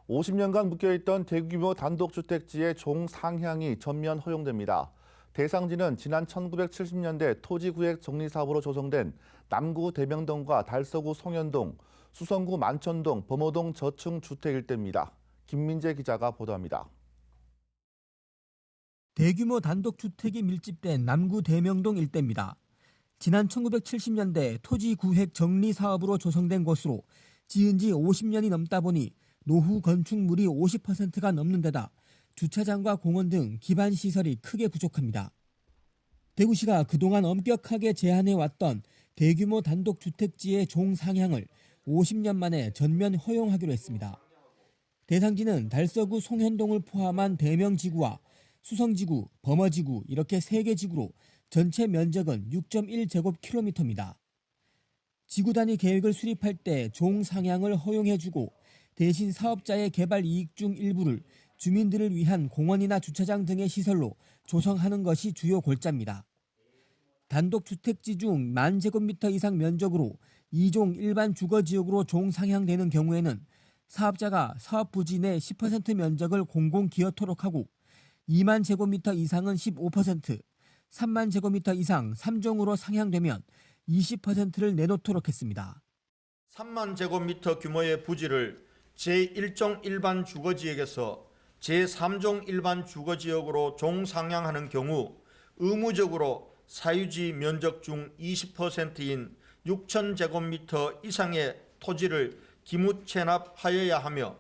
50년간 묶여있던 대규모 단독주택지의 종상향이 전면 허용됩니다. 대상지는 지난 1970년대 토지구획 정리사업으로 조성된 남구 대명동과 달서구 송현동, 수성구 만천동, 범어동 저층주택 일대입니다. 김민재 기자가 보도합니다. 대규모 단독주택이 밀집된 남구 대명동 일대입니다. 지난 1970년대 토지구획 정리사업으로 조성된 곳으로 지은 지 50년이 넘다 보니 노후 건축물이 50%가 넘는 데다 주차장과 공원 등 기반 시설이 크게 부족합니다. 대구시가 그동안 엄격하게 제한해왔던 대규모 단독주택지의 종상향을 50년 만에 전면 허용하기로 했습니다. 대상지는 달서구 송현동을 포함한 대명지구와 수성지구, 범어지구 이렇게 3개 지구로 전체 면적은 6.1제곱킬로미터입니다. 지구 단위 계획을 수립할 때 종상향을 허용해주고 대신 사업자의 개발 이익 중 일부를 주민들을 위한 공원이나 주차장 등의 시설로 조성하는 것이 주요 골자입니다. 단독주택지 중 10,000제곱미터 이상 면적으로 2종 일반 주거지역으로 종상향되는 경우에는 사업자가 사업 부지 내 10% 면적을 공공기여토록 하고 2만 제곱미터 이상은 15%, 3만 제곱미터 이상 3종으로 상향되면 20%를 내놓도록 했습니다. 3만 제곱미터 규모의 부지를 제1종 일반 주거지역에서 제3종 일반 주거지역으로 종상향하는 경우 의무적으로 사유지 면적 중 20%인 6,000제곱미터 이상의 토지를 기무 체납하여야 하며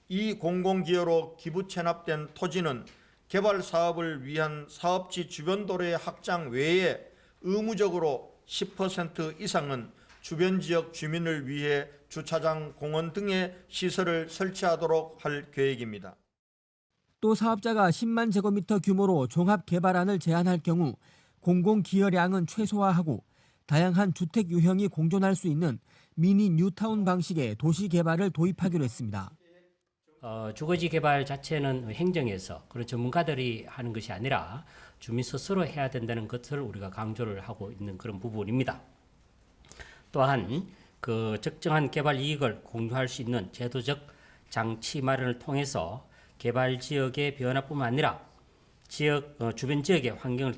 이 공공기여로 기부 체납된 토지는 개발 사업을 위한 사업지 주변 도로의 확장 외에 의무적으로 10% 이상은 주변 지역 주민을 위해 주차장, 공원 등의 시설을 설치하도록 할 계획입니다. 또 사업자가 10만 제곱미터 규모로 종합 개발안을 제안할 경우 공공기여량은 최소화하고 다양한 주택 유형이 공존할 수 있는 미니 뉴타운 방식의 도시 개발을 도입하기로 했습니다. 주거지 개발 자체는 행정에서 그런 전문가들이 하는 것이 아니라 주민 스스로 해야 된다는 것을 우리가 강조를 하고 있는 그런 부분입니다. 또한 그 적정한 개발 이익을 공유할 수 있는 제도적 장치 마련을 통해서 개발 지역의 변화뿐만 아니라 주변 지역의 환경을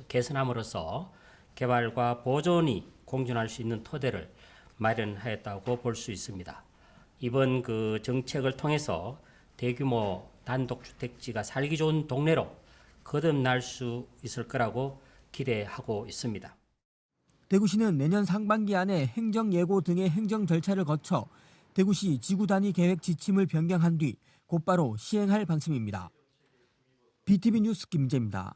개선함으로써 개발과 보존이 공존할 수 있는 토대를 마련하였다고 볼 수 있습니다. 이번 그 정책을 통해서 대규모 단독주택지가 살기 좋은 동네로 거듭날 수 있을 거라고 기대하고 있습니다. 대구시는 내년 상반기 안에 행정예고 등의 행정 절차를 거쳐 대구시 지구 단위 계획 지침을 변경한 뒤 곧바로 시행할 방침입니다. BTV 뉴스 김재입니다.